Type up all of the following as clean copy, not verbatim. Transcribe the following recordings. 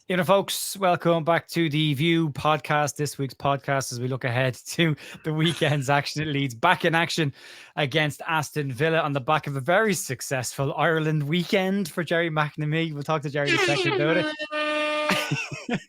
You know, folks, welcome back to the View podcast. This week's podcast, as we look ahead to the weekend's action at Leeds, back in action against Aston Villa on the back of a very successful Ireland weekend for Jerry McNamee. We'll talk to Jerry in a second about it.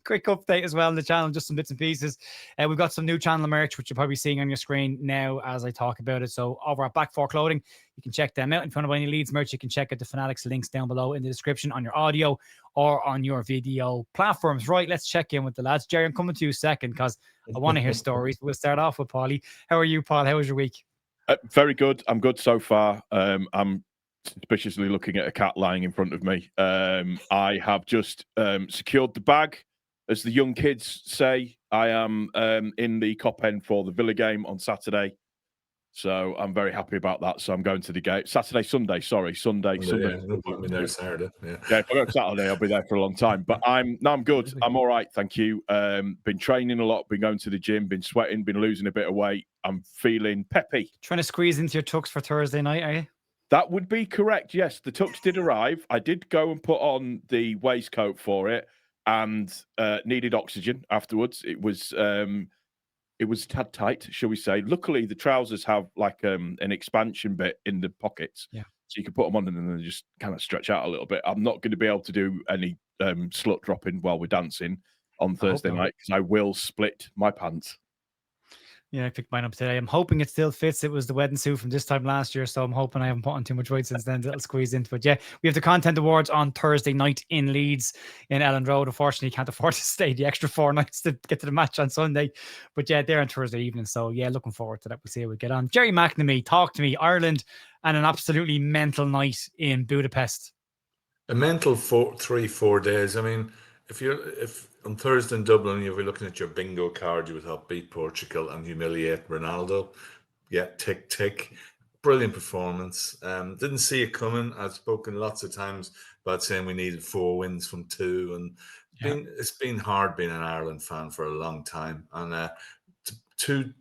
Quick update as well on the channel, just some bits and pieces. We've got some new channel merch, which you're probably seeing on your screen now as I talk about it. So over at Back 4 Clothing, you can check them out. If you want to buy any Leeds merch, you can check out the Fanatics links down below in the description on your audio or on your video platforms. Right, let's check in with the lads. Jerry, I'm coming to you second because I want to hear stories. We'll start off with Paulie. How are you, Paul? How was your week? Very good. I'm good so far. I'm suspiciously looking at a cat lying in front of me. I have just secured the bag, as the young kids say. I am in the Cop End for the Villa game on Saturday, so I'm very happy about that. So I'm going to the game Sunday. Sunday. Yeah, no point me there Saturday. Yeah, if I go Saturday, I'll be there for a long time. But I'm good. I'm all right, thank you. Been training a lot, been going to the gym, been sweating, been losing a bit of weight. I'm feeling peppy. Trying to squeeze into your tux for Thursday night, are you? That would be correct. Yes, the tux did arrive. I did go and put on the waistcoat for it, and needed oxygen afterwards. It was tad tight, shall we say. Luckily, the trousers have like an expansion bit in the pockets, yeah, so you can put them on and then they just kind of stretch out a little bit. I'm not going to be able to do any slut dropping while we're dancing on Thursday night because I will split my pants. Yeah, I picked mine up today. I'm hoping it still fits. It was the wedding suit from this time last year, so I'm hoping I haven't put on too much weight since then. That'll squeeze into it. Yeah, we have the Content Awards on Thursday night in Leeds in Elland Road. Unfortunately, can't afford to stay the extra 4 nights to get to the match on Sunday. But yeah, they're on Thursday evening. So yeah, looking forward to that. We'll see how we get on. Jerry McNamee, talk to me. Ireland and an absolutely mental night in Budapest. A mental 3-4 days. I mean, if on Thursday in Dublin you'll be looking at your bingo card, you would have beat Portugal and humiliate Ronaldo. Yeah, tick tick. Brilliant performance. Didn't see it coming. I've spoken lots of times about saying we needed 4 wins from 2, and it's been hard being an Ireland fan for a long time. And two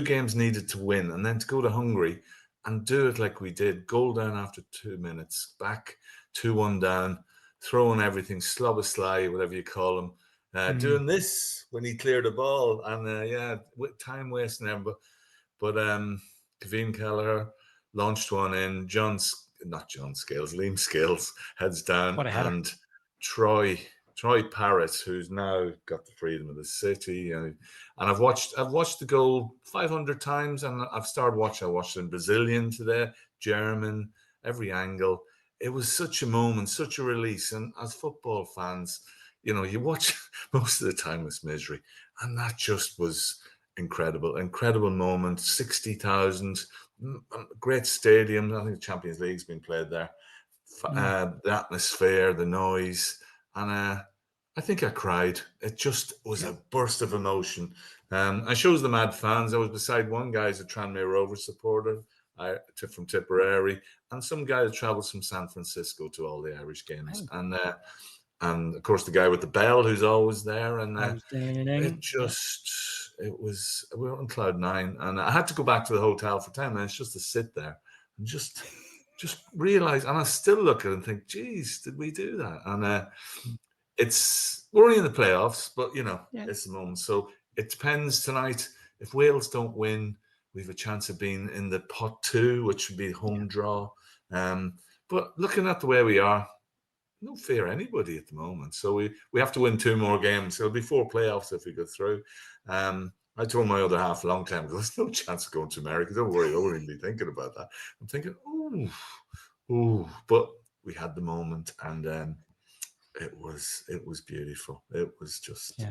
games needed to win, and then to go to Hungary and do it like we did. Goal down after 2 minutes, back 2-1 down, throwing everything, slob a sly, whatever you call him. Doing this when he cleared the ball, and with time wasting there. But Kevin Kelleher launched one in. Liam Scales heads down, and Troy Parrott, who's now got the freedom of the city, and I've watched the goal 500 times, and I've started watching. I watched it in Brazilian today, German, every angle. It was such a moment, such a release, and as football fans, you watch most of the time it's misery, and that just was incredible moment. 60,000, great stadium. I think the Champions League's been played there. The atmosphere, the noise, and I think I cried. It just was a burst of emotion. I shows the mad fans. I was beside one guy who's a Tranmere Rovers supporter from Tipperary, and some guy that travels from San Francisco to all the Irish games, and of course the guy with the bell who's always there, and we were on cloud 9, and I had to go back to the hotel for 10 minutes just to sit there and just realize, and I still look at it and think, geez, did we do that? And we're only in the playoffs, but it's the moment. So it depends tonight. If Wales don't win, we have a chance of being in the pot 2, which would be home draw. But looking at the way we are, no fear anybody at the moment. So we have to win 2 more games. It'll be 4 playoffs if we go through. I told my other half a long time ago, there's no chance of going to America. Don't worry, I wouldn't be thinking about that. I'm thinking, but we had the moment, and it was beautiful. It was just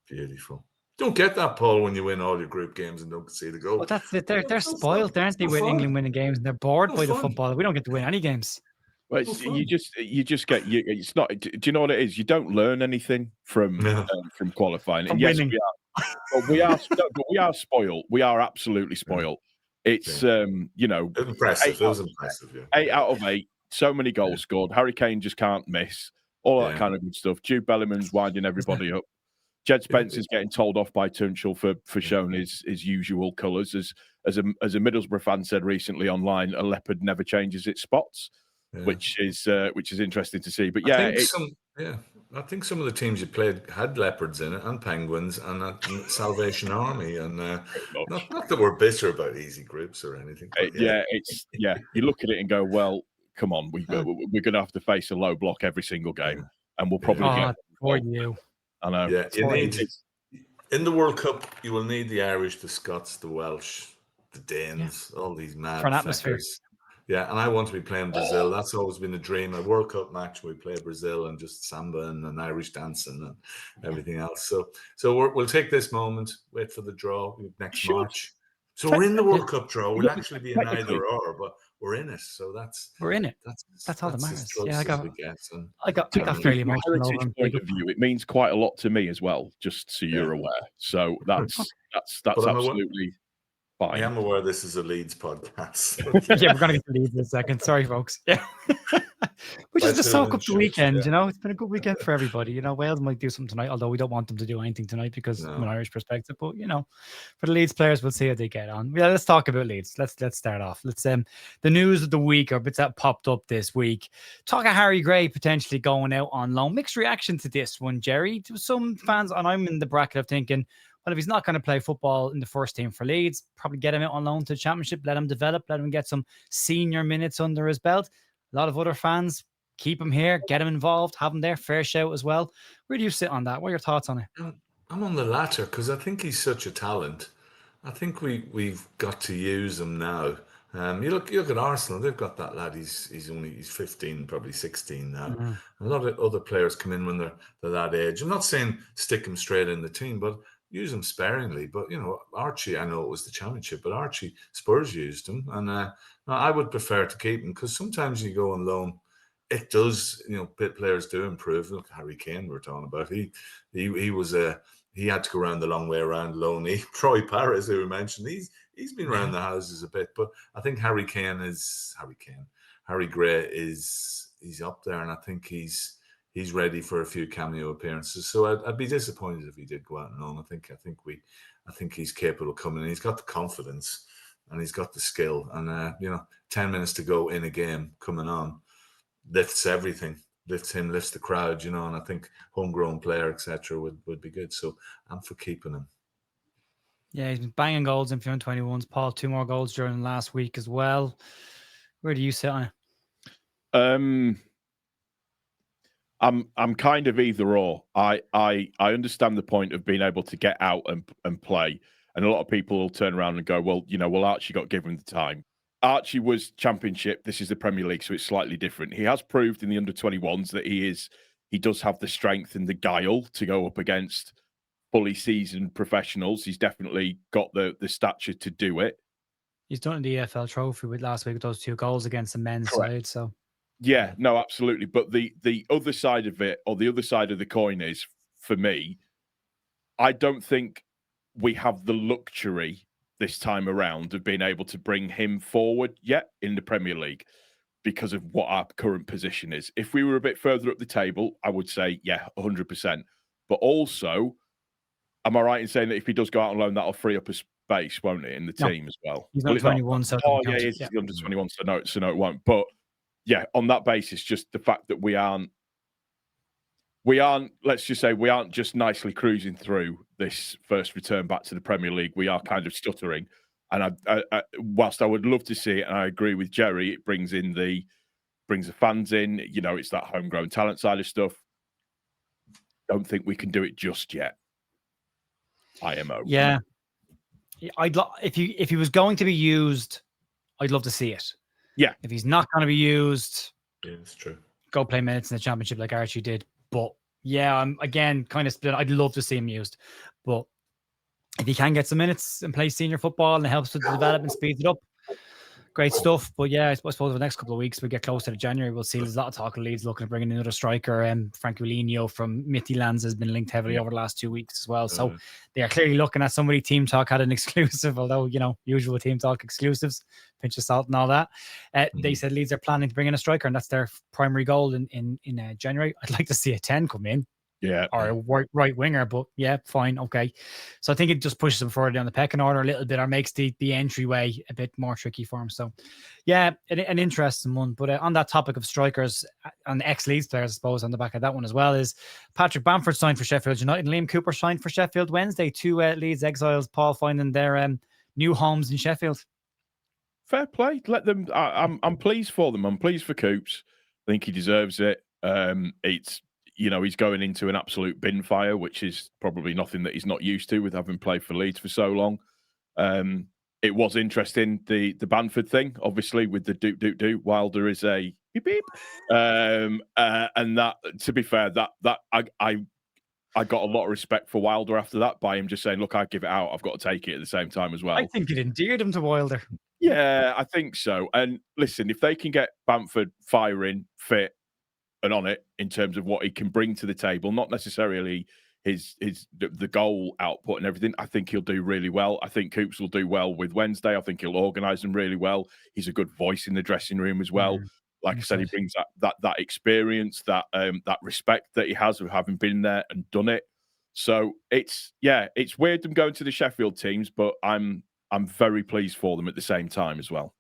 beautiful. Don't get that, Paul, when you win all your group games and don't see the goal. Well, that's it. They're spoiled, aren't they, with England winning games, and they're bored by the football. We don't get to win any games. Well, you just get it's not. Do you know what it is? You don't learn anything from qualifying. From yes, winning. we are spoiled. We are absolutely spoiled. It's impressive. It was impressive. 8 out of 8. So many goals scored. Harry Kane just can't miss. All that kind of good stuff. Jude Bellingham's winding everybody up. Jed Spencer's getting told off by Tuchel for showing his usual colours. As a Middlesbrough fan said recently online, a leopard never changes its spots. Which is interesting to see. But I think some of the teams you played had leopards in it and penguins and Salvation Army. And pretty much. not that we're bitter about easy groups or anything, but yeah. You look at it and go, well, come on, we're going to have to face a low block every single game, and we'll probably get. For you. I know. Yeah, you need It's, in the World Cup. You will need the Irish, the Scots, the Welsh, the Danes, all these mad For an atmosphere. feckers. Yeah, and I want to be playing Brazil. That's always been a dream. A World Cup match where we play Brazil and just samba and Irish dancing and everything else. So we'll take this moment, wait for the draw next March. So we're in the World Cup draw. We'll actually be in either or, but we're in it. So we're in it. That's all that matters. Yeah, I got fairly emotional. Heritage point of view, it means quite a lot to me as well. Just so you're aware. So that's absolutely. I am aware this is a Leeds podcast. Yeah, we're going to get to Leeds in a second. Sorry, folks. Yeah. Which is to soak up the weekend, you know. It's been a good weekend for everybody. You know, Wales might do something tonight, although we don't want them to do anything tonight because from an Irish perspective. But, you know, for the Leeds players, we'll see how they get on. Yeah, let's talk about Leeds. Let's start off. Let's the news of the week, or bits that popped up this week. Talk of Harry Gray potentially going out on loan. Mixed reaction to this one, Jerry. To some fans, and I'm in the bracket of thinking, well, if he's not going to play football in the first team for Leeds, probably get him out on loan to the Championship, let him develop, let him get some senior minutes under his belt. A lot of other fans, keep him here, get him involved, have him there, fair shout as well. Where do you sit on that? What are your thoughts on it? I'm on the latter because I think he's such a talent. I think we've got to use him now. You look at Arsenal; they've got that lad. He's 15, probably 16 now. Mm-hmm. A lot of other players come in when they're that age. I'm not saying stick him straight in the team, but use him sparingly. But, you know, Archie, I know it was the Championship, but Archie, Spurs used him. And I would prefer to keep him because sometimes you go on loan, it does, you know, players do improve. Look, Harry Kane we're talking about. He was he had to go around the long way around loan. Troy Paris, who we mentioned, he's been around the houses a bit. But I think Harry Gray he's up there, and I think he's ready for a few cameo appearances. So I'd be disappointed if he did go out and loan. I think he's capable of coming in. He's got the confidence and he's got the skill. And 10 minutes to go in a game coming on lifts everything. Lifts the crowd, you know. And I think homegrown player, etc., would be good. So I'm for keeping him. Yeah, he's been banging goals in under-21s. Paul, 2 more goals during last week as well. Where do you sit on it? I'm kind of either or. I understand the point of being able to get out and play, and a lot of people will turn around and go, well, Archie got given the time. Archie was Championship. This is the Premier League, so it's slightly different. He has proved in the under-21s that he does have the strength and the guile to go up against fully seasoned professionals. He's definitely got the stature to do it. He's done the EFL Trophy with last week with those 2 goals against the men's side. So. Yeah, no, absolutely. But the other side of it, or the other side of the coin is, for me, I don't think we have the luxury this time around of being able to bring him forward yet in the Premier League because of what our current position is. If we were a bit further up the table, I would say, yeah, 100%. But also, am I right in saying that if he does go out on loan, that'll free up a space, won't it, in the team as well? He's not 21, so he's under 21, so no, it won't. But yeah, on that basis, just the fact that we aren't, let's just say we aren't just nicely cruising through this first return back to the Premier League. We are kind of stuttering. And whilst I would love to see it, and I agree with Jerry, it brings the fans in, you know, it's that homegrown talent side of stuff. Don't think we can do it just yet. IMO. Yeah. If he was going to be used, I'd love to see it. Yeah. If he's not going to be used, yeah, it's true. Go play minutes in the Championship like Archie did. But yeah, I'm again kind of split. I'd love to see him used, but if he can get some minutes and play senior football and it helps with the development, speeds it up, great stuff. But yeah, I suppose over the next couple of weeks, we get closer to January, we'll see there's a lot of talk of Leeds looking to bring in another striker. Francolino from Midtjyllands has been linked heavily over the last 2 weeks as well. So they are clearly looking at somebody. Team Talk had an exclusive, although, you know, usual Team Talk exclusives, pinch of salt and all that. They said Leeds are planning to bring in a striker, and that's their primary goal in January. I'd like to see a 10 come in. Yeah. or a right winger, but yeah, fine, okay. So I think it just pushes him further down the pecking order a little bit, or makes the entryway a bit more tricky for him. So yeah, an interesting one. But on that topic of strikers and ex-Leeds players, I suppose, on the back of that one as well, is Patrick Bamford signed for Sheffield United, and Liam Cooper signed for Sheffield Wednesday. Two Leeds exiles, Paul, finding their new homes in Sheffield. Fair play. Let them. I'm pleased for them. I'm pleased for Coops. I think he deserves it. It's he's going into an absolute bin fire, which is probably nothing that he's not used to with having played for Leeds for so long. It was interesting, the Bamford thing, obviously, with the doop. Wilder is a beep beep, and that, to be fair, that I got a lot of respect for Wilder after that, by him just saying, "Look, I give it out. I've got to take it at the same time as well." I think it endeared him to Wilder. Yeah, I think so. And listen, if they can get Bamford firing, fit, and on it in terms of what he can bring to the table, not necessarily the goal output and everything, I think he'll do really well. I think Coops will do well with Wednesday. I think he'll organise them really well. He's a good voice in the dressing room as well. Like I said, he brings that experience, that respect that he has of having been there and done it. So it's weird them going to the Sheffield teams, but I'm very pleased for them at the same time as well.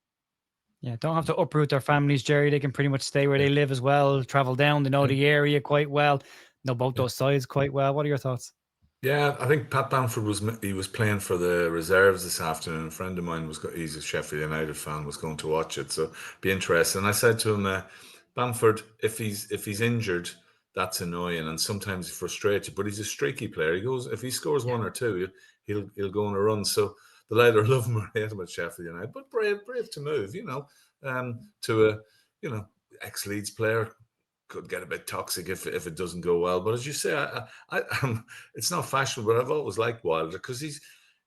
Yeah, don't have to uproot their families, Jerry. They can pretty much stay where they live as well, travel down, they know the area quite well, know both those sides quite well. What are your thoughts? Yeah, I think Pat Bamford was playing for the reserves this afternoon. A friend of mine he's a Sheffield United fan, was going to watch it, so be interesting. And I said to him, Bamford, if he's injured, that's annoying, and sometimes he's frustrated. But he's a streaky player. He goes, if he scores one or two, he'll go on a run. So they'll either love him or hate him at Sheffield United. But brave to move, to a ex Leeds player. Could get a bit toxic if it doesn't go well. But as you say, it's not fashionable. But I've always liked Wilder because he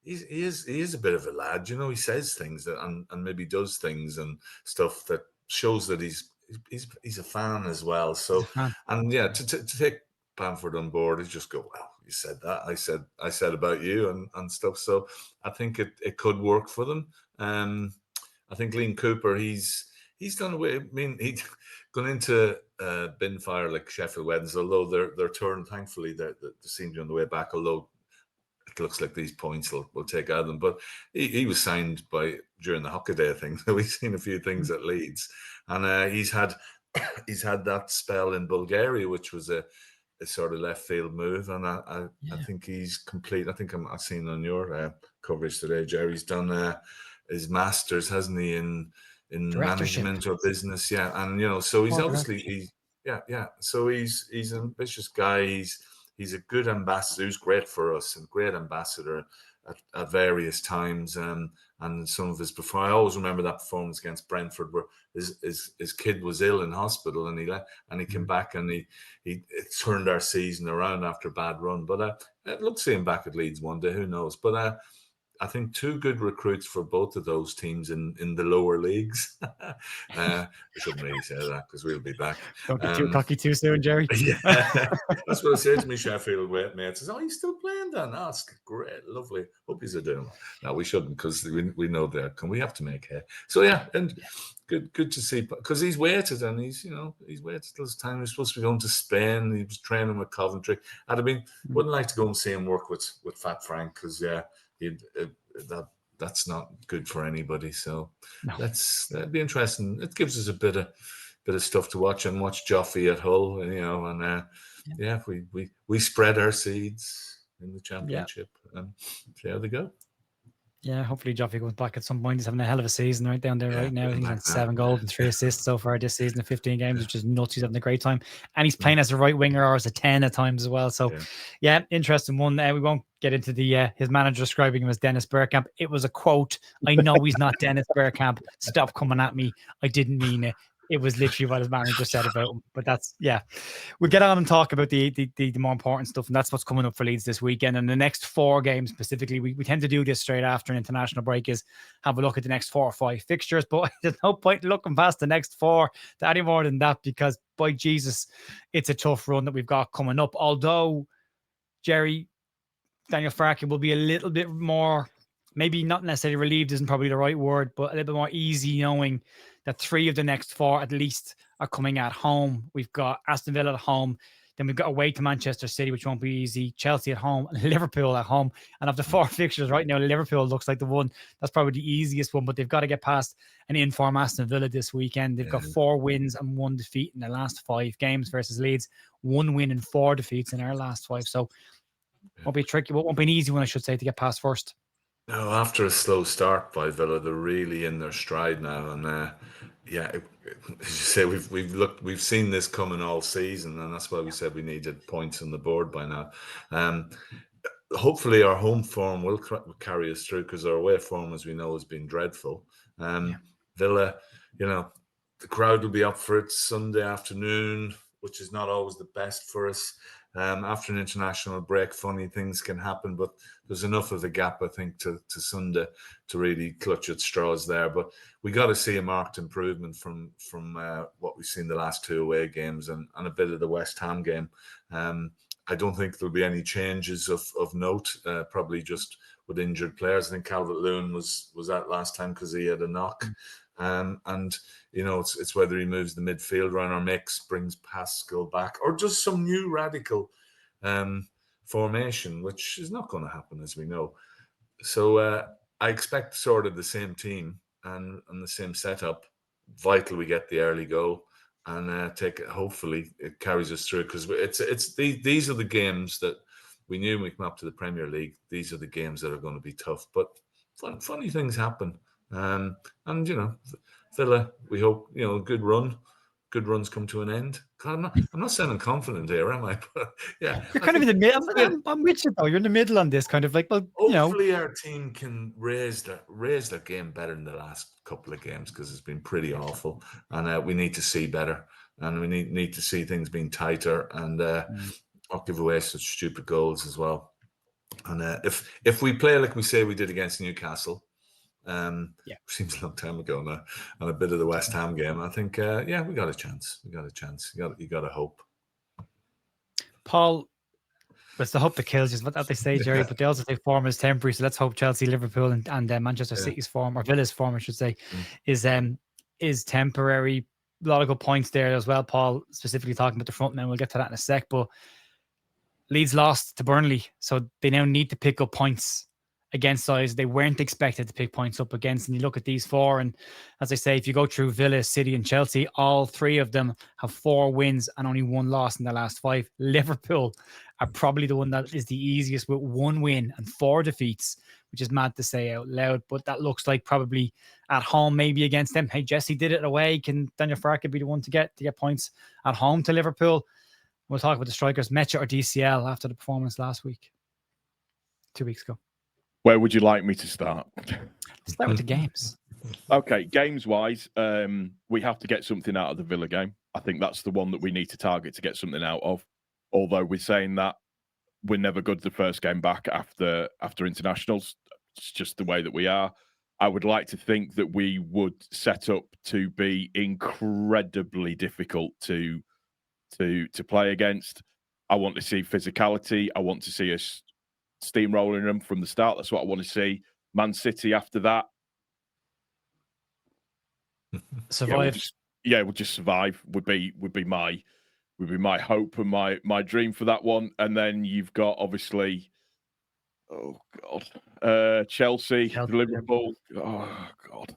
is a bit of a lad. He says things and maybe does things and stuff that shows that he's a fan as well. So and yeah, to take Bamford on board is just go, well, you said that. I said about you and stuff. So I think it could work for them. I think Liam Cooper, he's done away. I mean, he's gone into bin fire like Sheffield Wednesday, although their turn, thankfully, they seem to be on the way back, although it looks like these points will take out of them. But he was signed during the Hockaday thing. So we've seen a few things at Leeds. And he's had that spell in Bulgaria, which was a sort of left field move. And I think he's complete. I think I've seen on your coverage today, Jerry's done his masters, hasn't he, in management or business, and so he's obviously so he's an ambitious guy. He's a good ambassador. He's great for us and great ambassador at various times. And some of his I always remember that performance against Brentford where his kid was ill in hospital and he left and he came back and he turned our season around after a bad run. But I'd love to see him back at Leeds one day. Who knows? But I think two good recruits for both of those teams in the lower leagues. I shouldn't really say that because we'll be back. Don't get too cocky too soon, Jerry. Yeah, that's what I said to me, Sheffield mate. Says, "Oh, he's still playing then? Oh, that's great, lovely. Hope he's a doing." No, we shouldn't because we know the outcome. We have to make hay. So good to see because he's waited and he's waited till his time. He was supposed to be going to Spain. He was training with Coventry. Wouldn't like to go and see him work with Fat Frank because that's not good for anybody. So that'd be interesting. It gives us a bit of stuff to watch and watch Joffrey at Hull, we spread our seeds in the championship and see how they go. Yeah, hopefully Joffrey goes back at some point. He's having a hell of a season right down there right now. I think he's had 7 goals and 3 assists so far this season in 15 games, which is nuts. He's having a great time. And he's playing as a right winger or as a 10 at times as well. So, interesting one. We won't get into the his manager describing him as Dennis Bergkamp. It was a quote. I know he's not Dennis Bergkamp. Stop coming at me. I didn't mean it. It was literally what his manager said about him. But that's, we'll get on and talk about the more important stuff. And that's what's coming up for Leeds this weekend. And the next 4 games specifically, we tend to do this straight after an international break, is have a look at the next 4 or 5 fixtures. But there's no point looking past the next 4 to any more than that, because by Jesus, it's a tough run that we've got coming up. Although, Jerry, Daniel Farke will be a little bit more, maybe not necessarily relieved isn't probably the right word, but a little bit more easy knowing that 3 of the next 4 at least are coming at home. We've got Aston Villa at home, Then we've got away to Manchester City, which won't be easy. Chelsea at home, Liverpool at home. And of the 4 fixtures right now, Liverpool looks like the one that's probably the easiest one, but they've got to get past an inform Aston Villa this weekend. They've got 4 wins and 1 defeat in their last 5 games versus Leeds. 1 win and 4 defeats in our last 5. So won't be tricky, but won't be an easy one, I should say, to get past first. No, after a slow start by Villa, they're really in their stride now, and as you say, we've seen this coming all season, and that's why we said we needed points on the board by now. Hopefully, our home form will carry us through, because our away form, as we know, has been dreadful. Villa, the crowd will be up for it Sunday afternoon, which is not always the best for us. After an international break, funny things can happen, but there's enough of a gap, I think, to Sunday to really clutch at straws there. But we got to see a marked improvement from what we've seen the last 2 away games and a bit of the West Ham game. I don't think there'll be any changes of note, probably just with injured players. I think Calvert-Lewin was out last time because he had a knock. And it's whether he moves the midfield around or brings Pascal back, or just some new radical formation, which is not going to happen, as we know. So I expect sort of the same team and the same setup. Vital we get the early goal and take it. Hopefully it carries us through, because these are the games that we knew when we come up to the Premier League. These are the games that are going to be tough, but funny things happen. And Villa, we hope good runs come to an end. God, I'm not sounding confident here, am I? But yeah, you're kind of in the middle. I'm with you though. You're in the middle on this, kind of like, well, hopefully our team can raise their game better than the last couple of games, because it's been pretty awful, and we need to see better, and we need to see things being tighter, and not give away such stupid goals as well. And if we play like we say we did against Newcastle. Seems a long time ago now, and a bit of the West Ham game, I think we got a chance. You got to hope. Paul, it's the hope that kills you, is what they say, Jerry, but they also say form is temporary. So let's hope Chelsea, Liverpool and Manchester City's form, or Villa's form I should say, is temporary. A lot of good points there as well, Paul, specifically talking about the front men. We'll get to that in a sec, but Leeds lost to Burnley, so they now need to pick up points against sides they weren't expected to pick points up against. And you look at these 4, and as I say, if you go through Villa, City and Chelsea, all 3 of them have 4 wins and only 1 loss in the last 5. Liverpool are probably the one that is the easiest, with 1 win and 4 defeats, which is mad to say out loud, but that looks like probably at home maybe against them. Hey, Jesse did it away. Can Daniel Farke be the one to get points at home to Liverpool? We'll talk about the strikers, Mecha or DCL, after the performance last week, 2 weeks ago. Where would you like me to start? Start with the games. Okay, games-wise, we have to get something out of the Villa game. I think that's the one that we need to target to get something out of. Although we're saying that we're never good the first game back after internationals. It's just the way that we are. I would like to think that we would set up to be incredibly difficult to play against. I want to see physicality. I want to see us steamrolling them from the start. That's what I want to see. Man City after that. Survive. We'll just survive would be my hope and my dream for that one. And then you've got obviously, Chelsea, Liverpool. Oh God.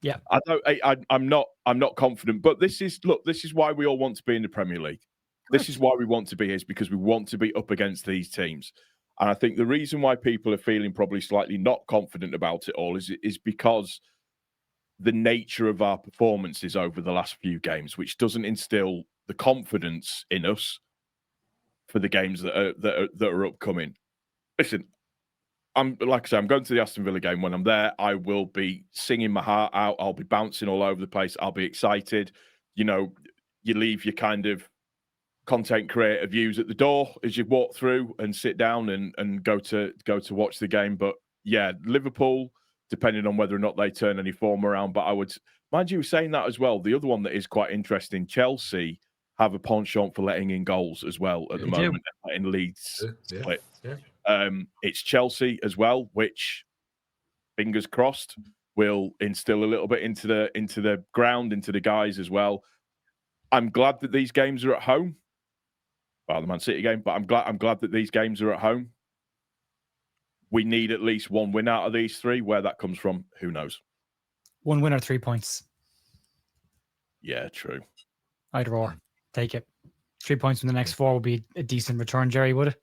Yeah. I'm not confident, but this is why we all want to be in the Premier League. This is why we want to be here, is because we want to be up against these teams. And I think the reason why people are feeling probably slightly not confident about it all is because the nature of our performances over the last few games, which doesn't instill the confidence in us for the games that are upcoming. Listen, I'm going to the Aston Villa game. When I'm there, I will be singing my heart out. I'll be bouncing all over the place. I'll be excited. You leave your kind of content creator views at the door as you walk through and sit down and go to watch the game. But yeah, Liverpool, depending on whether or not they turn any form around. But I would mind you saying that as well. The other one that is quite interesting, Chelsea have a penchant for letting in goals as well at the moment, in Leeds split. It's Chelsea as well, which, fingers crossed, will instill a little bit into the ground, into the guys as well. I'm glad that these games are at home. about the Man City game. But I'm glad that these games are at home. We need at least one win out of these three. Where that comes from, who knows? 1 win or 3 points. Yeah, true. Either or. Take it. 3 points from the next 4 would be a decent return, Jerry, would it?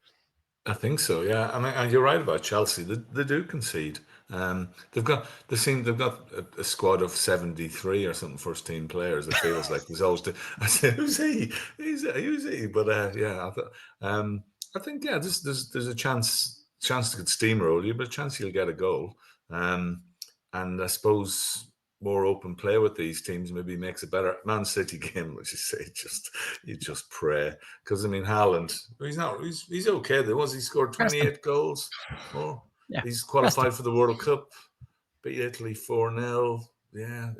I think so. Yeah, I mean, and you're right about Chelsea. They do concede. They've got a squad of 73 or something first team players. It feels like there's always. I said, who's he? Who's he? But yeah, I think yeah, there's a chance to could steamroll you, but a chance you'll get a goal. And I suppose more open play with these teams maybe makes it better. Man City game, as you say, you just pray, because I mean Haaland, he's okay. He scored 28 goals. Oh, yeah, he's qualified for the World Cup, beat Italy 4-0. Yeah,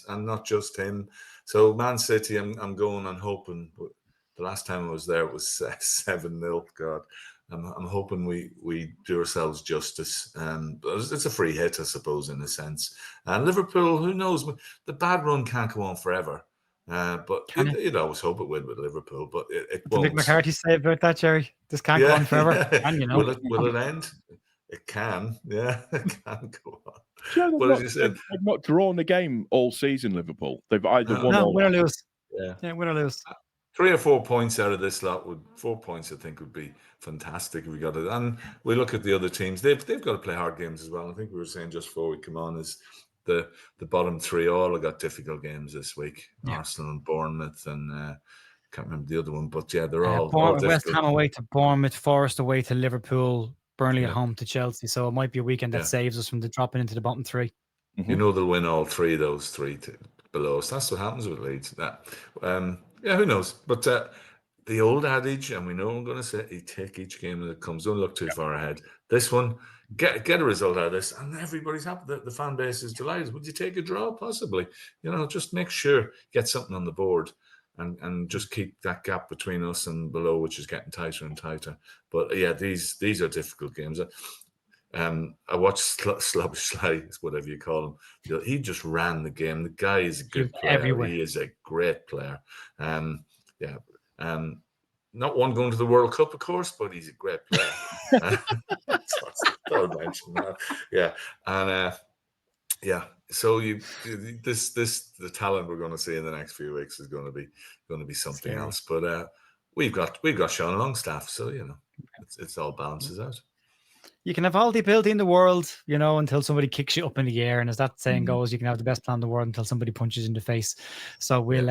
and not just him. So Man City, I'm going and hoping. But the last time I was there, it was 7-0. God. I'm hoping we do ourselves justice. But it's a free hit, I suppose, in a sense. And Liverpool, who knows? The bad run can't go on forever. But you'd always hope it would with Liverpool, but it won't. What did Mick McCarthy say about that, Jerry? This can't go on forever. Yeah. Can, Will it end? It can. Yeah, it can go on. Sure, they've not drawn a game all season, Liverpool. They've either won or win or lose. Yeah, win or lose. 3 or 4 points out of this lot 4 points, I think, would be fantastic if we got it. And we look at the other teams; they've got to play hard games as well. I think we were saying just before we come on is the bottom 3 all have got difficult games this week. Yeah. Arsenal and Bournemouth, and can't remember the other one, but yeah, they're all West Ham away to Bournemouth, Forest away to Liverpool, Burnley at home to Chelsea. So it might be a weekend that saves us from dropping into the bottom 3. Mm-hmm. You know they'll win all 3 of those 3 below us. That's what happens with Leeds. Yeah, who knows? But the old adage, and we know I'm going to say, you take each game that comes. Don't look too far ahead. This one, get a result out of this, and everybody's happy. The fan base is delighted. Would you take a draw? Possibly. Just make sure get something on the board, and just keep that gap between us and below, which is getting tighter and tighter. But yeah, these are difficult games. I watched Slobby Sly, whatever you call him. He just ran the game. The guy is a good player. Everywhere. He is a great player. Not one going to the World Cup, of course, but he's a great player. Don't mention that. Yeah, and So the talent we're going to see in the next few weeks is going to be something else. But we've got Sean Longstaff, so it's all balances out. You can have all the ability in the world, until somebody kicks you up in the air. And as that saying goes, you can have the best plan in the world until somebody punches you in the face. So we'll,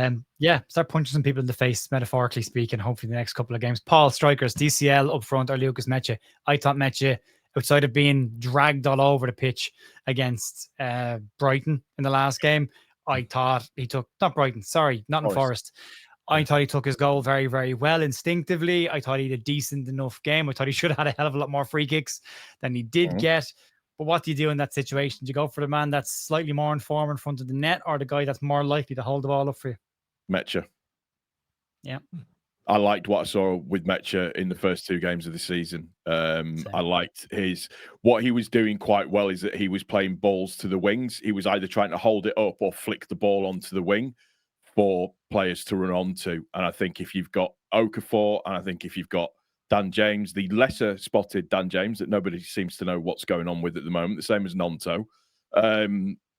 start punching some people in the face, metaphorically speaking, hopefully the next couple of games. Paul, strikers, DCL up front, or Lucas Meche. I thought Meche, outside of being dragged all over the pitch against Brighton in the last game, I thought he took, not Brighton, sorry, Nottingham Forest. I thought he took his goal very, very well instinctively. I thought he had a decent enough game. I thought he should have had a hell of a lot more free kicks than he did get. But what do you do in that situation? Do you go for the man that's slightly more in form in front of the net, or the guy that's more likely to hold the ball up for you? Meche. Yeah. I liked what I saw with Meche in the first 2 games of the season. I liked what he was doing quite well is that he was playing balls to the wings. He was either trying to hold it up or flick the ball onto the wing for players to run onto. And I think if you've got Okafor, and I think if you've got Dan James, the lesser spotted Dan James that nobody seems to know what's going on with at the moment, the same as Nonto.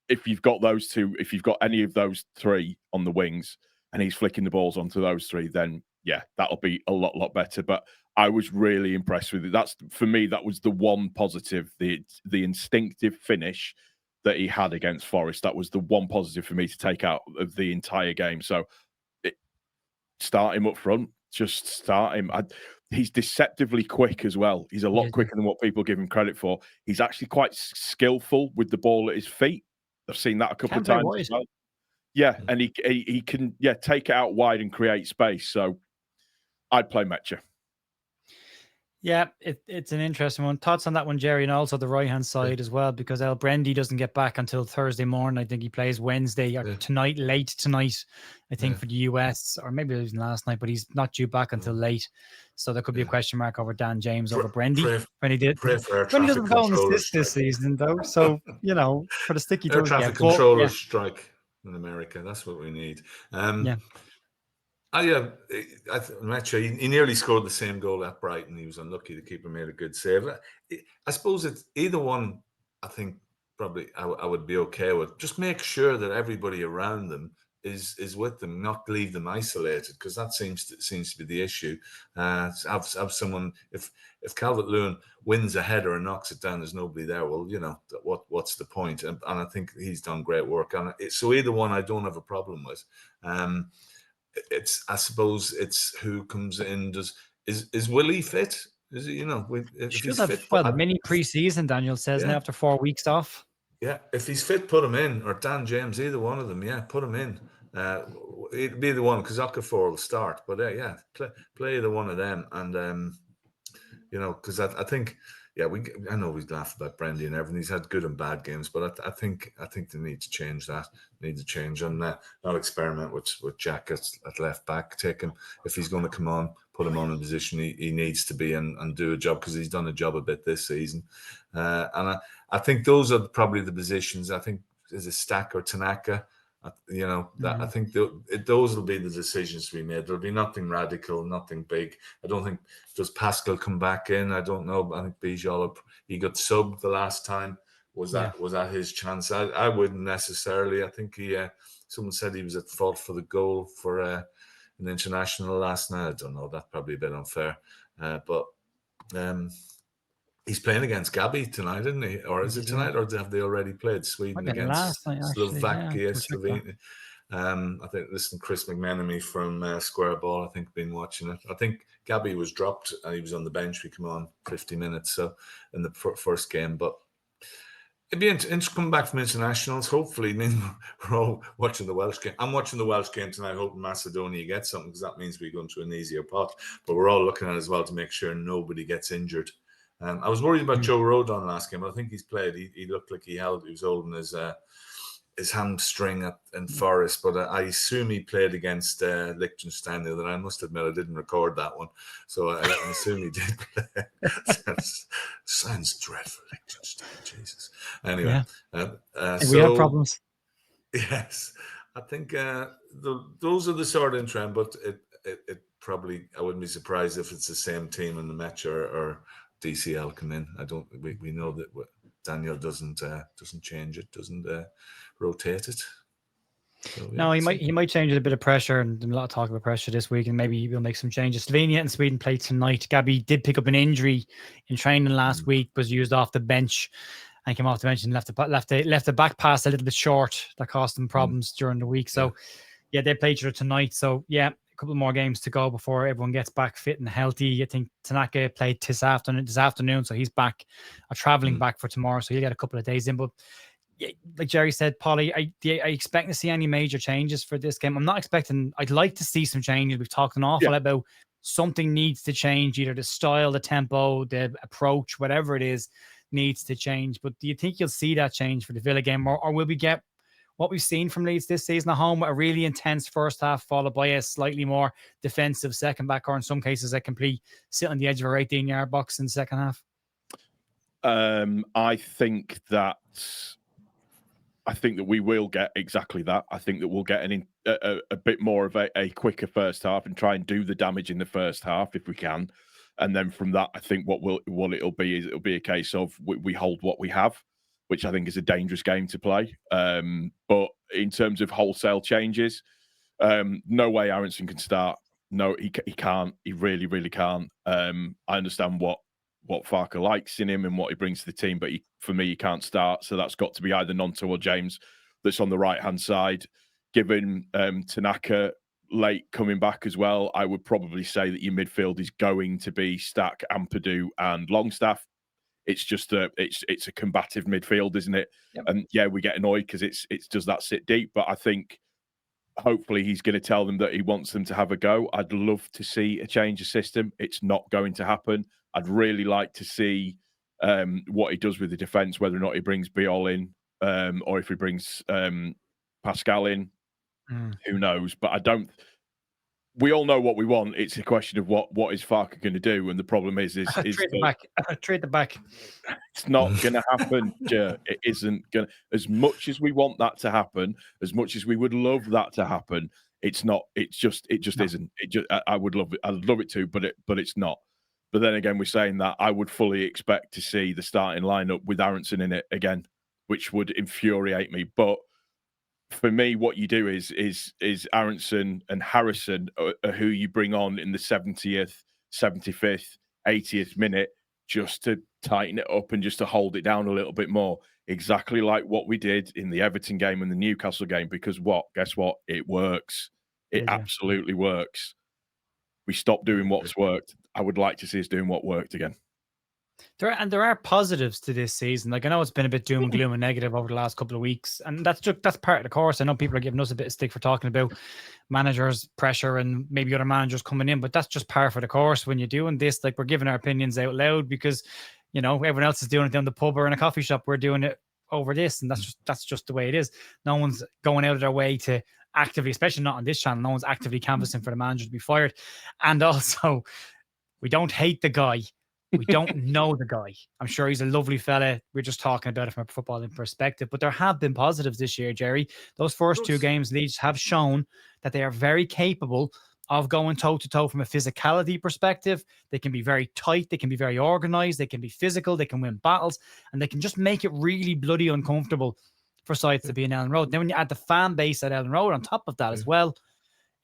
If you've got those 2, if you've got any of those 3 on the wings and he's flicking the balls onto those 3, then yeah, that'll be a lot better. But I was really impressed with it. For me, that was the one positive, the instinctive finish that he had against Forest. That was the one positive for me to take out of the entire game. So start him up front. Just start him. He's deceptively quick as well. He's a lot quicker than what people give him credit for. He's actually quite skillful with the ball at his feet. I've seen that a couple of times as well. Yeah, and he can take it out wide and create space. So I'd play Meche. Yeah, it's an interesting one. Thoughts on that one, Jerry, and also the right-hand side as well, because El Brendy doesn't get back until Thursday morning. I think he plays Wednesday or late tonight, I think, for the US, or maybe it was last night, but he's not due back until late. So there could be a question mark over Dan James over Brendy. When he doesn't go on assist this season, though. So, for the sticky traffic controllers strike in America. That's what we need. Yeah, I'm not sure. He nearly scored the same goal at Brighton. He was unlucky. The keeper made a good save. I suppose it's either one. I think probably I would be okay with. Just make sure that everybody around them is with them, not leave them isolated, because that seems to be the issue. Have someone, if Calvert-Lewin wins a header and knocks it down, there's nobody there. Well, what's the point? And I think he's done great work on it. So either one, I don't have a problem with. I suppose it's who comes in. Is Willie fit? Is he, if Should he's have fit, mini preseason, Daniel says, now yeah, after 4 weeks off. yeah. If he's fit, put him in, or Dan James, either one of them. Yeah, put him in. It'd be the one, because Okafor will start. But yeah, play either one of them, and because I think, yeah, I know we laugh about Brendy and everything. He's had good and bad games, but I think they need to change that. Need to change and not experiment with Jack at left back. Take him, if he's going to come on, put him on a position he needs to be and do a job, because he's done a job a bit this season. And I think those are probably the positions. I think is a Stack or Tanaka. That I think those will be the decisions we made. There'll be nothing radical, nothing big. I don't think, does Pascal come back in? I don't know. I think Bijol, he got subbed the last time. Was that his chance? I wouldn't necessarily. I think someone said he was at fault for the goal for an international last night. I don't know. That's probably a bit unfair, but. He's playing against Gabby tonight, isn't he? Or is it tonight, or have they already played Sweden against Slovakia, Slovenia? I think, listen, Chris McMenemy from Square Ball, I think, been watching it. I think Gabby was dropped and he was on the bench. We come on 50 minutes so in the first game, but it'd be interesting coming back from internationals. Hopefully, we're all watching the Welsh game. I'm watching the Welsh game tonight, hoping Macedonia gets something, because that means we go into an easier pot. But we're all looking at it as well to make sure nobody gets injured. I was worried about Joe Rodon last game, but I think he's played. He looked like he was holding his hamstring in Forest, but I assume he played against Liechtenstein the other night. I must admit I didn't record that one, so I assume he did play. Sounds dreadful, Liechtenstein, Jesus. Anyway, we have problems. Yes, I think those are the sort of trend, but it probably, I wouldn't be surprised if it's the same team in the match or DCL come in. We know that Daniel doesn't change it, doesn't rotate it. So, no, he might change it, a bit of pressure, and a lot of talk about pressure this week, and maybe he'll make some changes. Slovenia and Sweden play tonight. Gabby did pick up an injury in training last week, was used off the bench and came off the bench and left the back pass a little bit short. That caused them problems during the week. So yeah, they play each other tonight. So yeah, a couple more games to go before everyone gets back fit and healthy. I think Tanaka played this afternoon, so he's back, traveling back for tomorrow, so he'll get a couple of days in. But yeah, like Jerry said, Polly, I expect to see any major changes for this game. I'm not expecting. I'd like to see some changes. We've talked an awful lot about something needs to change, either the style, the tempo, the approach, whatever it is needs to change. But do you think you'll see that change for the Villa game, or will we get what we've seen from Leeds this season at home, a really intense first half followed by a slightly more defensive second back, or in some cases a complete sit on the edge of a 18-yard box in the second half? I think that we will get exactly that. I think that we'll get a bit more of a quicker first half and try and do the damage in the first half if we can. And then from that, I think it'll be a case of we hold what we have, which I think is a dangerous game to play. But in terms of wholesale changes, no way Aronson can start. No, he can't. He really, really can't. I understand what Farke likes in him and what he brings to the team, but for me, he can't start. So that's got to be either Nonto or James that's on the right-hand side. Given Tanaka late coming back as well, I would probably say that your midfield is going to be Stack, Ampadu and Longstaff. It's just it's a combative midfield, isn't it? Yep. And yeah, we get annoyed because it's does that sit deep, but I think hopefully he's going to tell them that he wants them to have a go. I'd love to see a change of system. It's not going to happen. I'd really like to see what he does with the defence, whether or not he brings Biol in or if he brings Pascal in. Who knows? But I don't. We all know what we want. It's a question of what is Farke going to do, and the problem is trade the back. It's not going to happen. It isn't going to. As much as we want that to happen, as much as we would love that to happen, It's not. It just isn't. I would love it. I'd love it to, but it's not. But then again, we're saying that I would fully expect to see the starting lineup with Aronson in it again, which would infuriate me. But for me, what you do is Aronson and Harrison are who you bring on in the 70th, 75th, 80th minute just to tighten it up and just to hold it down a little bit more. Exactly like what we did in the Everton game and the Newcastle game, because guess what? It works. It absolutely works. We stopped doing what's worked. I would like to see us doing what worked again. There are positives to this season. Like, I know it's been a bit doom and gloom and negative over the last couple of weeks, and that's part of the course. I know people are giving us a bit of stick for talking about managers' pressure and maybe other managers coming in, but that's just par for the course when you're doing this. Like, we're giving our opinions out loud because, you know, everyone else is doing it down the pub or in a coffee shop. We're doing it over this, and that's just the way it is. No one's going out of their way to actively, especially not on this channel, no one's actively canvassing for the manager to be fired. And also, we don't hate the guy. We don't know the guy. I'm sure he's a lovely fella. We're just talking about it from a footballing perspective. But there have been positives this year, Jerry. Those first two games, Leeds have shown that they are very capable of going toe-to-toe from a physicality perspective. They can be very tight. They can be very organized. They can be physical. They can win battles. And they can just make it really bloody uncomfortable for sides to be in Ellen Road. Then when you add the fan base at Ellen Road on top of that as well,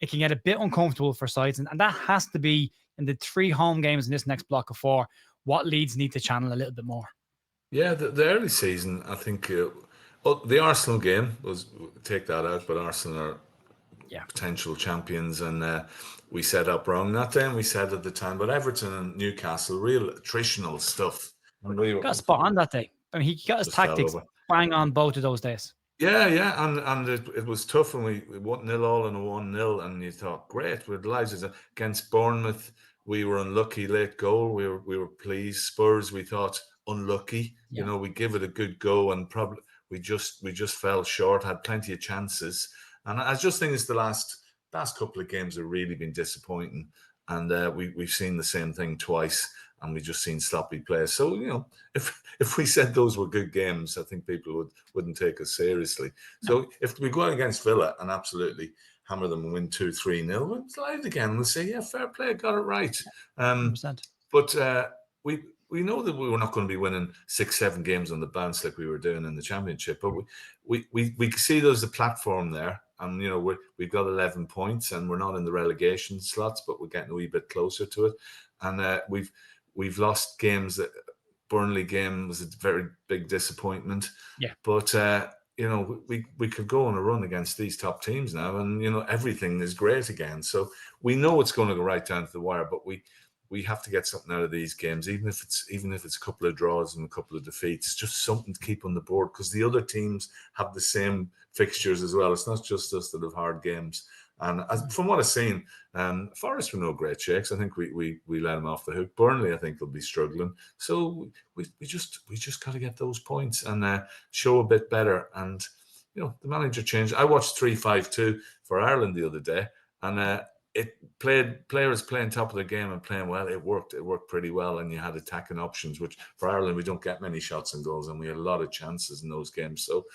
it can get a bit uncomfortable for sides. And that has to be, in the 3 home games in this next block of 4, what Leeds need to channel a little bit more. Yeah, the early season, I think, the Arsenal game was, take that out, but Arsenal are potential champions, and we set up wrong. Not then we said at the time, but Everton and Newcastle, real attritional stuff. And we got a spot on that day. I mean, he got his tactics bang on both of those days. Yeah, and it was tough when we 1-0 all and a 1-0, and you thought, great, we're delighted. Against Bournemouth, we were unlucky, late goal. We were pleased. Spurs, we thought, unlucky. Yeah. You know, we give it a good go, and probably we just fell short. Had plenty of chances, and I just think it's the last couple of games have really been disappointing, and we've seen the same thing twice. And we just seen sloppy play. So, you know, if we said those were good games, I think people wouldn't take us seriously. So if we go against Villa and absolutely hammer them and win 2-3-0, we'll slide again and we'll say, yeah, fair play, got it right. But we know that we were not going to be winning 6-7 games on the bounce like we were doing in the Championship. But we see there's a platform there. And, you know, we've got 11 points and we're not in the relegation slots, but we're getting a wee bit closer to it. And we've lost games. Burnley game was a very big disappointment. Yeah. But, you know, we could go on a run against these top teams now, and, you know, everything is great again. So we know it's going to go right down to the wire, but we have to get something out of these games, even if it's a couple of draws and a couple of defeats, just something to keep on the board, because the other teams have the same fixtures as well. It's not just us that have hard games. And from what I've seen, Forest were no great shakes. I think we let them off the hook. Burnley, I think, will be struggling. So we just got to get those points and show a bit better. And, you know, the manager changed. I watched 3-5-2 for Ireland the other day, and players playing top of the game and playing well. It worked pretty well, and you had attacking options, which for Ireland we don't get many shots and goals, and we had a lot of chances in those games. So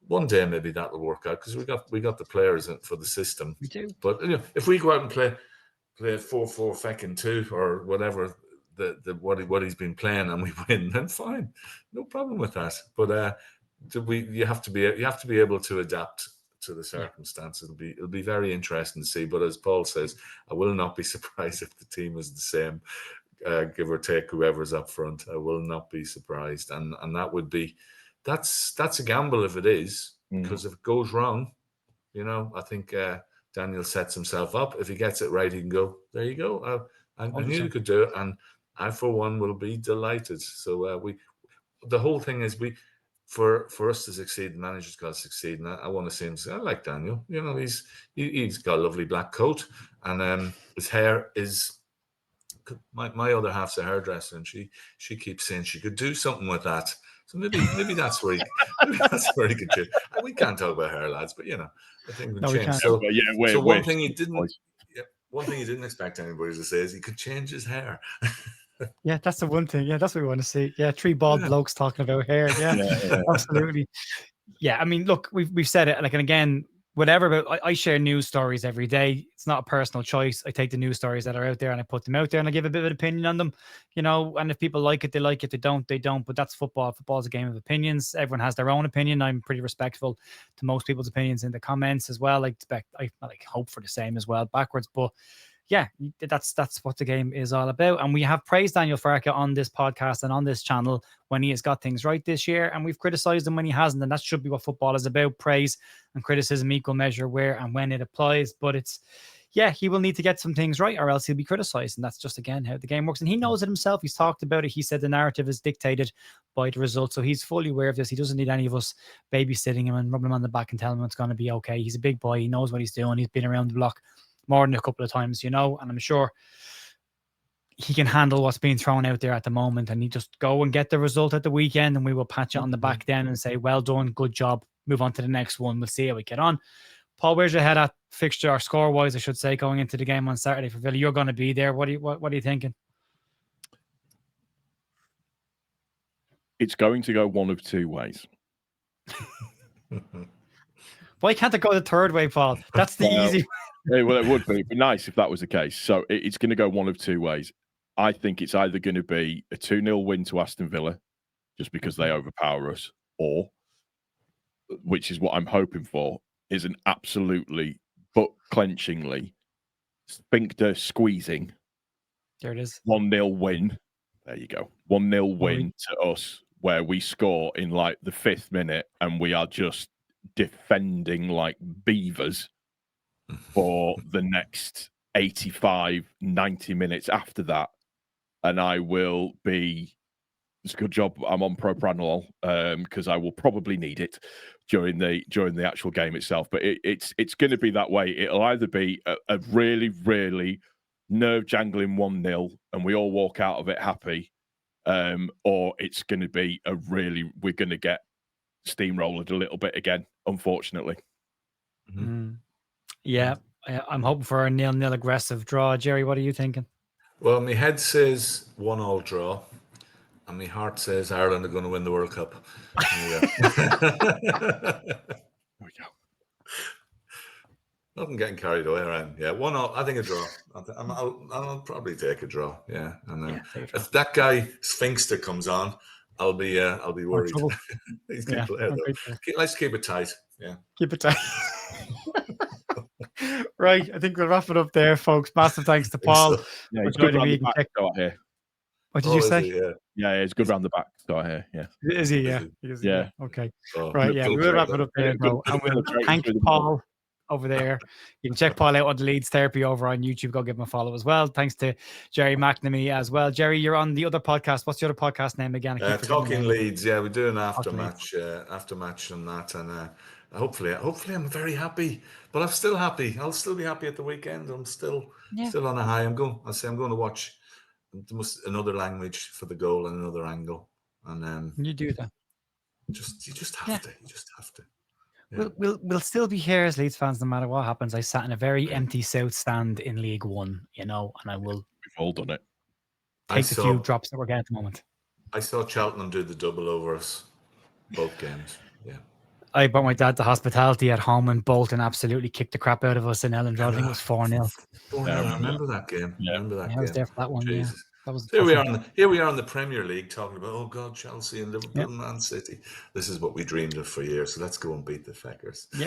one day maybe that will work out, because we got the players for the system. We do. But, you know, if we go out and play 4-4-2 or whatever what he's been playing, and we win, then fine, no problem with that. But you have to be able to adapt to the circumstances. It'll be very interesting to see. But as Paul says, I will not be surprised if the team is the same, give or take whoever's up front. I will not be surprised, and that would be. That's a gamble if it is, because if it goes wrong, you know, I think Daniel sets himself up. If he gets it right, he can go, there you go. I knew you could do it, and I, for one, will be delighted. So the whole thing is for us to succeed, the manager's got to succeed, and I want to see him say, I like Daniel. You know, he's got a lovely black coat, and his hair is. My other half's a hairdresser, and she keeps saying she could do something with that. So maybe that's where he could change. We can't talk about hair, lads, but, you know, I think we change. So, one thing he didn't expect anybody to say is he could change his hair. Yeah, that's the one thing. Yeah, that's what we want to see. Yeah, 3 bald blokes talking about hair. Yeah, absolutely. Yeah, I mean, look, we've said it, like, and again, whatever, but I share news stories every day. It's not a personal choice. I take the news stories that are out there and I put them out there and I give a bit of an opinion on them, and if people like it, they like it. They don't, they don't. But that's football. Football's a game of opinions. Everyone has their own opinion. I'm pretty respectful to most people's opinions in the comments as well. I hope for the same as well backwards. But yeah, that's what the game is all about. And we have praised Daniel Farke on this podcast and on this channel when he has got things right this year. And we've criticized him when he hasn't. And that should be what football is about. Praise and criticism, equal measure where and when it applies. But he will need to get some things right or else he'll be criticized. And that's just, again, how the game works. And he knows it himself. He's talked about it. He said the narrative is dictated by the results. So he's fully aware of this. He doesn't need any of us babysitting him and rubbing him on the back and telling him it's going to be okay. He's a big boy. He knows what he's doing. He's been around the block more than a couple of times, and I'm sure he can handle what's being thrown out there at the moment, and he just go and get the result at the weekend and we will patch it on the back then and say, well done, good job, move on to the next one. We'll see how we get on. Paul, where's your head at fixture or score wise, I should say, going into the game on Saturday for Villa? You're going to be there. What are you thinking? It's going to go one of two ways. Why can't it go the third way, Paul? That's the easy. Well, it would be. It'd be nice if that was the case. So it's going to go one of two ways. I think it's either going to be a 2-0 win to Aston Villa, just because they overpower us, or, which is what I'm hoping for, is an absolutely butt-clenchingly, sphincter squeezing. There it is. 1-0 win. There you go. 1-0 win to us, where we score in like the 5th minute and we are just defending like beavers for the next 85, 90 minutes after that. And I will be, it's a good job I'm on propranolol, because I will probably need it during the actual game itself. But it's going to be that way. It'll either be a really, really nerve-jangling 1-0 and we all walk out of it happy, or it's going to be we're going to get steamrolled a little bit again, unfortunately. Yeah, I'm hoping for a 0-0 aggressive draw. Jerry, what are you thinking? Well, my head says 1-1 draw, and my heart says Ireland are going to win the World Cup. There we go. Nothing getting carried away around. Yeah, 1-0. I think a draw. I'll probably take a draw. Yeah, and then if that guy Sphinxter comes on, I'll be worried. He's going to play though. Let's keep it tight. Yeah, keep it tight. Right, I think we'll wrap it up there, folks. Massive thanks to Paul. Yeah, he's good round the back. Here. What did you say? Yeah, it's good round the back. Start here. Yeah, is he? Yeah, yeah. Okay, right. Yeah, we'll wrap it up there, bro. And we'll thank Paul over there. You can check Paul out on the Leeds Therapy over on YouTube. Go give him a follow as well. Thanks to Jerry McNamee as well. Jerry, you're on the other podcast. What's the other podcast name again? Talking Leeds. Yeah, we do an aftermatch and that, and hopefully I'm very happy. But I'm still happy. I'll still be happy at the weekend. I'm still on a high. I'm going to watch another language for the goal and another angle, and you do that. You just have to. You just have to. Yeah. We'll still be here as Leeds fans no matter what happens. I sat in a very empty South stand in League One, and I will. We've all done it. Take the few drops that we're getting at the moment. I saw Cheltenham do the double over us, both games. Yeah. I brought my dad to hospitality at home, and Bolton absolutely kicked the crap out of us in Ellen. I think it was 4-0. I remember that game. Yeah. I was there for that one. Jesus. Yeah. That was here we are in the Premier League talking about, oh God, Chelsea and Liverpool and Man City. This is what we dreamed of for years. So let's go and beat the feckers. Yeah,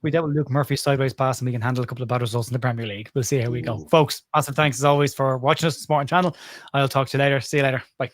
we dealt with Luke Murphy sideways pass, and we can handle a couple of bad results in the Premier League. We'll see how we go. Folks, massive thanks as always for watching us on Sporting Channel. I'll talk to you later. See you later. Bye.